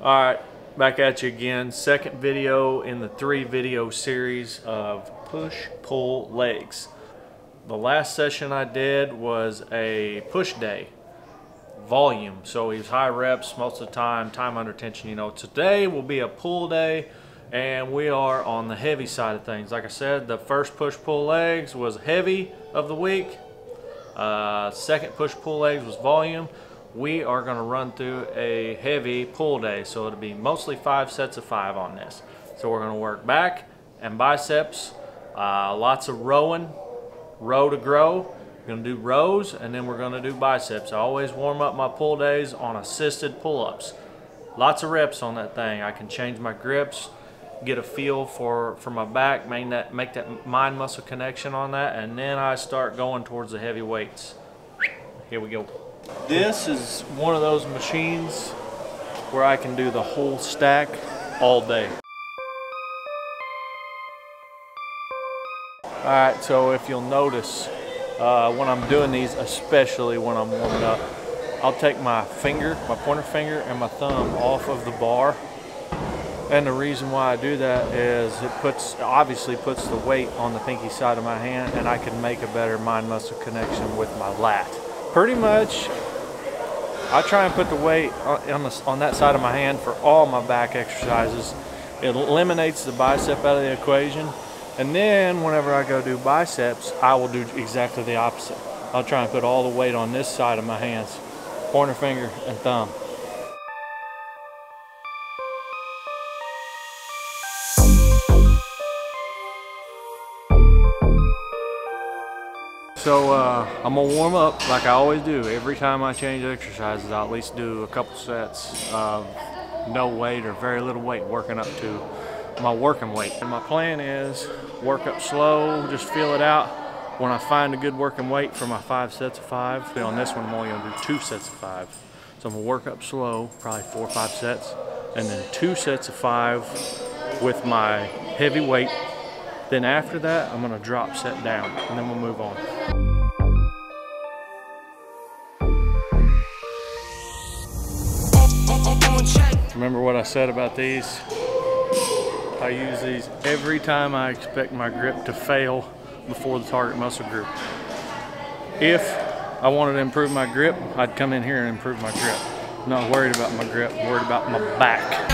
Alright, back at you again. Second video in the 3-video series of push-pull legs. The last session I did was a push day, volume. So he's high reps most of the time, time under tension. You know, today will be a pull day and we are on the heavy side of things. Like I said, the first push-pull legs was heavy of the week. Second push-pull legs was volume. We are going to run through a heavy pull day, so it'll be mostly 5 sets of 5 on this. So we're going to work back and biceps, lots of rowing, row to grow. We're going to do rows and then we're going to do biceps. I always warm up my pull days on assisted pull-ups. Lots of reps on that thing. I can change my grips, get a feel for my back, make that mind muscle connection on that, and then I start going towards the heavy weights. Here we go. This is one of those machines where I can do the whole stack all day. Alright, so if you'll notice, when I'm doing these, especially when I'm warming up, I'll take my finger, my pointer finger and my thumb off of the bar. And the reason why I do that is it obviously puts the weight on the pinky side of my hand, and I can make a better mind muscle connection with my lat. Pretty much, I try and put the weight on that side of my hand for all my back exercises. It eliminates the bicep out of the equation. And then whenever I go do biceps, I will do exactly the opposite. I'll try and put all the weight on this side of my hands, pointer finger and thumb. So I'm gonna warm up like I always do. Every time I change exercises, I'll at least do a couple sets of no weight or very little weight, working up to my working weight. And my plan is work up slow, just feel it out. When I find a good working weight for my 5 sets of 5, on this one I'm only gonna do 2 sets of 5. So I'm gonna work up slow, probably 4 or 5 sets, and then 2 sets of 5 with my heavy weight. Then after that, I'm gonna drop set down, and then we'll move on. Remember what I said about these? I use these every time I expect my grip to fail before the target muscle group. If I wanted to improve my grip, I'd come in here and improve my grip. I'm not worried about my grip, I'm worried about my back.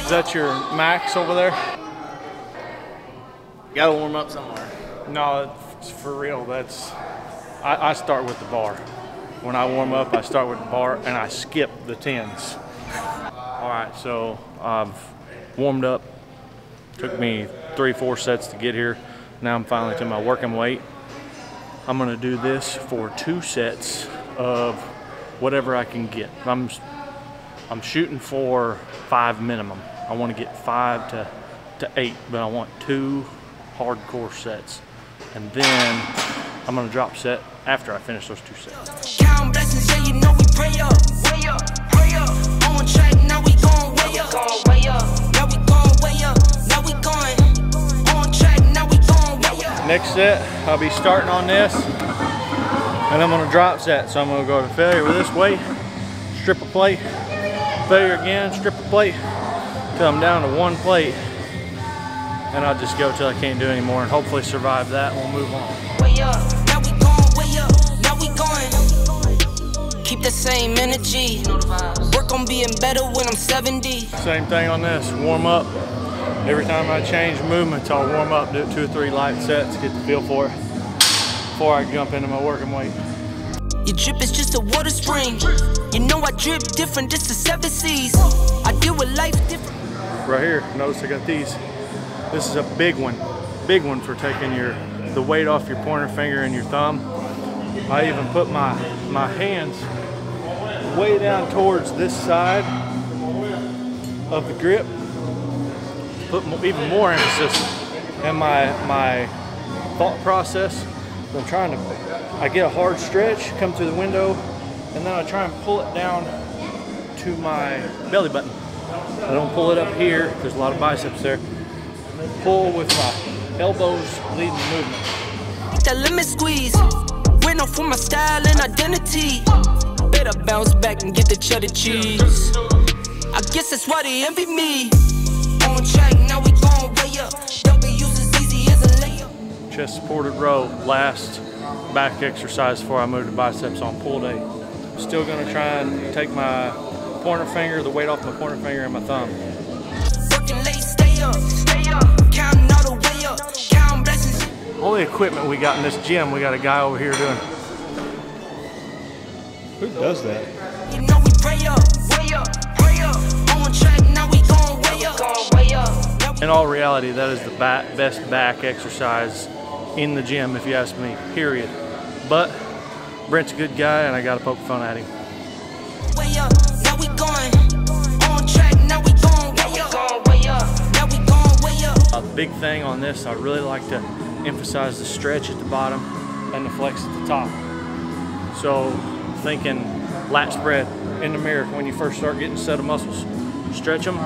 Is that your max over there? You gotta warm up somewhere. No, it's for real. I start with the bar. When I warm up, I start with the bar and I skip the 10s. All right, so I've warmed up. Took me 3-4 sets to get here. Now I'm finally to my working weight. I'm gonna do this for 2 sets of whatever I can get. I'm shooting for 5 minimum. I want to get 5 to 8, but I want 2 hardcore sets. And then I'm going to drop set after I finish those 2 sets. Count blessings, yeah, you know we pray up, way up, pray up. On track, now we going way up, way up. Now we going way up, now we going on track, now we going way up. Next set, I'll be starting on this, and I'm going to drop set. So I'm going to go to failure with this weight, strip a plate, failure again, strip a plate, till I'm down to 1 plate. And I'll just go till I can't do anymore and hopefully survive that. We'll move on. Way up, now we going way up, now we going. Keep the same energy. Work on being better when I'm 70. Same thing on this, warm up. Every time I change movements, I'll warm up, do 2 or 3 light sets, get the feel for it before I jump into my working weight. Your drip is just a water spring. You know I drip different, this is 7 C's. I deal with life different. Right here, notice I got these. This is a big one for taking the weight off your pointer finger and your thumb. I even put my hands way down towards this side of the grip, put even more emphasis in my thought process. I get a hard stretch, come through the window, and then I try and pull it down to my belly button. I don't pull it up here, there's a lot of biceps there. Pull with my elbows leading the movement. That lemon squeeze. Been off for my style and identity. Better bounce back and get the cheddar cheese. I guess that's why they envy me. On track, now we gon' way up. W's as easy as a layup. Chest supported row, last back exercise before I move to biceps on pull day. Still gonna try and take my pointer finger, the weight off my pointer finger and my thumb. Working late, stay up, counting all the way up, counting blessings. All the equipment we got in this gym, we got a guy over here doing. Who does that? You know we pray up, way up, pray up. On track, now we gon' way up, way up. In all reality, that is the best back exercise in the gym, if you ask me, period. But Brent's a good guy, and I got to poke fun at him. Way up, now we going. On track, now we gon' way up, way up. Now we gon' way up. A big thing on this, I really like to emphasize the stretch at the bottom and the flex at the top. So thinking lat spread in the mirror when you first start getting a set of muscles. Stretch them,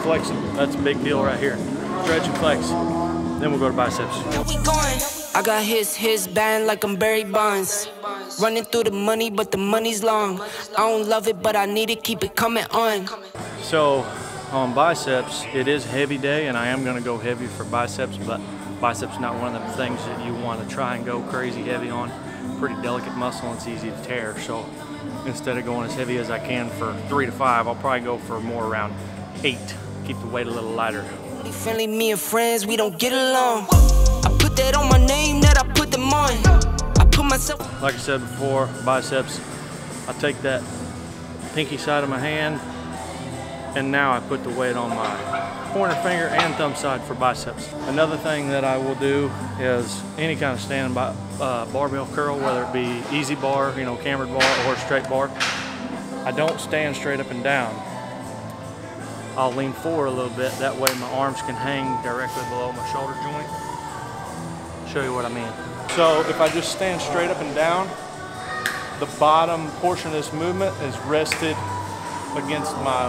flex them. That's a big deal right here. Stretch and flex. Then we'll go to biceps. Now we going. I got his band like I'm Barry Bonds. Running through the money, but the money's long. I don't love it, but I need it, keep it coming on. So on biceps, it is heavy day, and I am gonna go heavy for biceps, but biceps not one of the things that you want to try and go crazy heavy on. Pretty delicate muscle and it's easy to tear. So instead of going as heavy as I can for 3 to 5, I'll probably go for more around 8. Keep the weight a little lighter. Friendly, me and friends, we don't get along. I put that on my name, that I put them on. I put myself. Like I said before, biceps, I take that pinky side of my hand, and now I put the weight on my pointer finger and thumb side for biceps. Another thing that I will do is any kind of standing barbell curl, whether it be easy bar, you know, cambered bar, or straight bar. I don't stand straight up and down. I'll lean forward a little bit, that way my arms can hang directly below my shoulder joint. Show you what I mean. So if I just stand straight up and down, the bottom portion of this movement is rested against my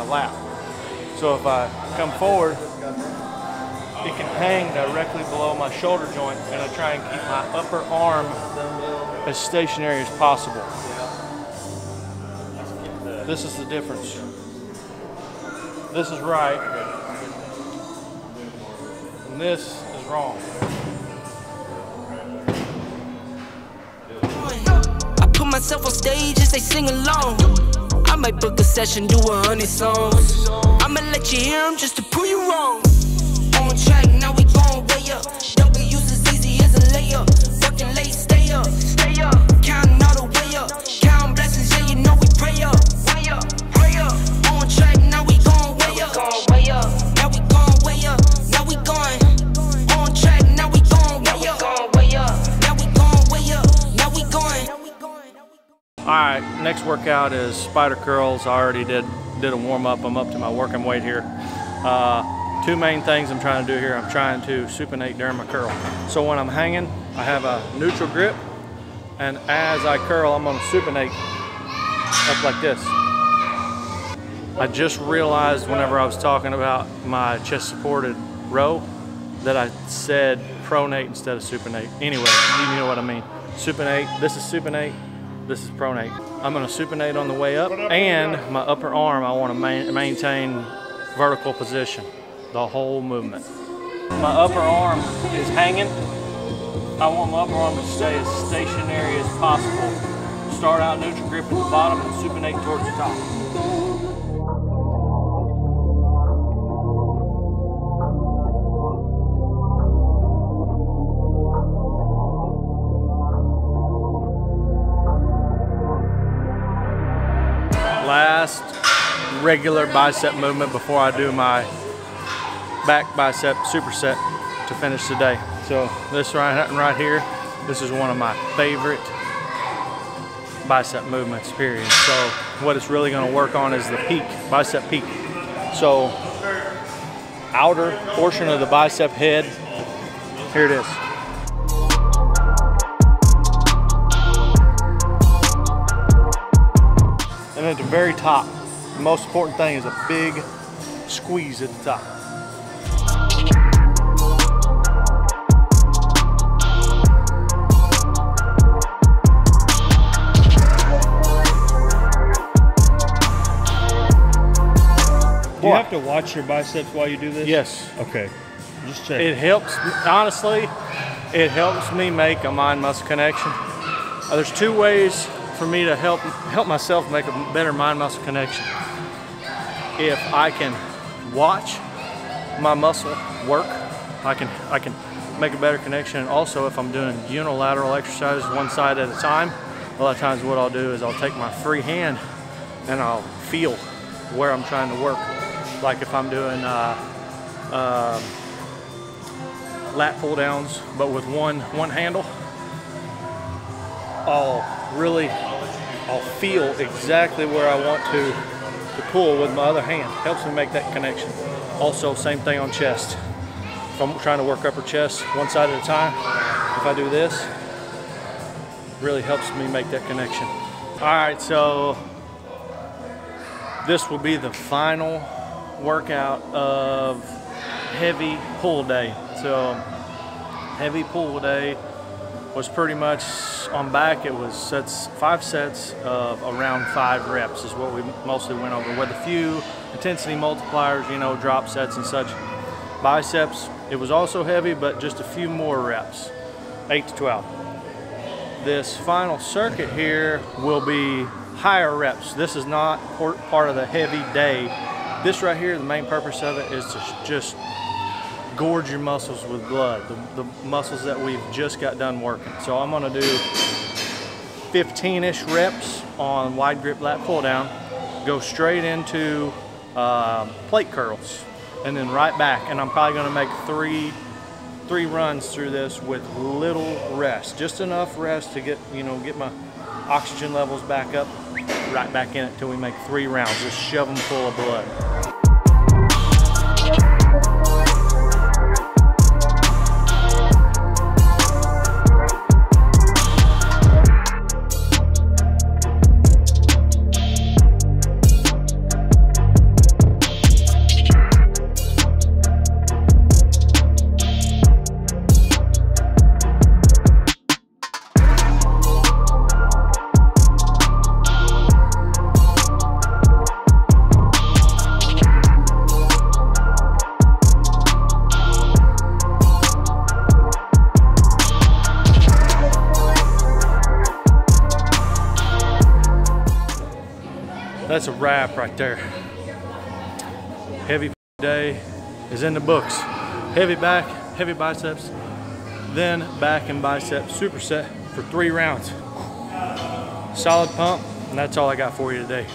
lap. So if I come forward, it can hang directly below my shoulder joint, and I try and keep my upper arm as stationary as possible. This is the difference. This is right, and this is wrong. I put myself on stage and say sing along. I might book a session, do 100 songs. I'ma let you hear them just to prove you wrong. On track, now we gon' way up. W's as easy as a layup. Working late, stay up, counting all the way up. Counting blessings, yeah, you know we pray up, way up, pray up. On track, now we gon' way up, now we gon' way up, now we going. On track, now we gon' way up, now we gon' way up, now we going. All right, next workout is spider curls. I already did a warm up. I'm up to my working weight here. 2 main things I'm trying to do here. I'm trying to supinate during my curl. So when I'm hanging, I have a neutral grip, and as I curl, I'm gonna supinate up like this. I just realized whenever I was talking about my chest supported row that I said pronate instead of supinate. Anyway, you know what I mean. Supinate, this is supinate, this is pronate. I'm gonna supinate on the way up, and my upper arm, I wanna maintain vertical position the whole movement. My upper arm is hanging. I want my upper arm to stay as stationary as possible. Start out neutral grip at the bottom and supinate towards the top. Last regular bicep movement before I do my back bicep superset to finish the day. So this right here, this is one of my favorite bicep movements, period. So what it's really gonna work on is the peak, bicep peak. So outer portion of the bicep head, here it is. And at the very top, the most important thing is a big squeeze at the top. Do you have to watch your biceps while you do this? Yes. Okay. Just check. It helps, honestly, it helps me make a mind-muscle connection. There's two ways for me to help myself make a better mind-muscle connection. If I can watch my muscle work, I can make a better connection. And also, if I'm doing unilateral exercises one side at a time, a lot of times what I'll do is I'll take my free hand and I'll feel where I'm trying to work. Like if I'm doing lat pull downs, but with one handle, I'll feel exactly where I want to pull with my other hand. Helps me make that connection. Also, same thing on chest. If I'm trying to work upper chest one side at a time, if I do this, really helps me make that connection. All right, so this will be the final workout of heavy pull day. So heavy pull day was pretty much on back. It was 5 sets of around 5 reps is what we mostly went over, with a few intensity multipliers, you know, drop sets and such. Biceps, it was also heavy, but just a few more reps, 8 to 12. This final circuit here will be higher reps. This is not part of the heavy day. This right here, the main purpose of it is to just gorge your muscles with blood, the muscles that we've just got done working. So I'm gonna do 15-ish reps on wide grip lat pull down, go straight into plate curls, and then right back. And I'm probably gonna make three runs through this with little rest, just enough rest to get my oxygen levels back up, right back in it till we make 3 rounds. Just shove them full of blood. That's a wrap right there. Heavy day is in the books. Heavy back, heavy biceps, then back and bicep superset for 3 rounds. Solid pump, and that's all I got for you today.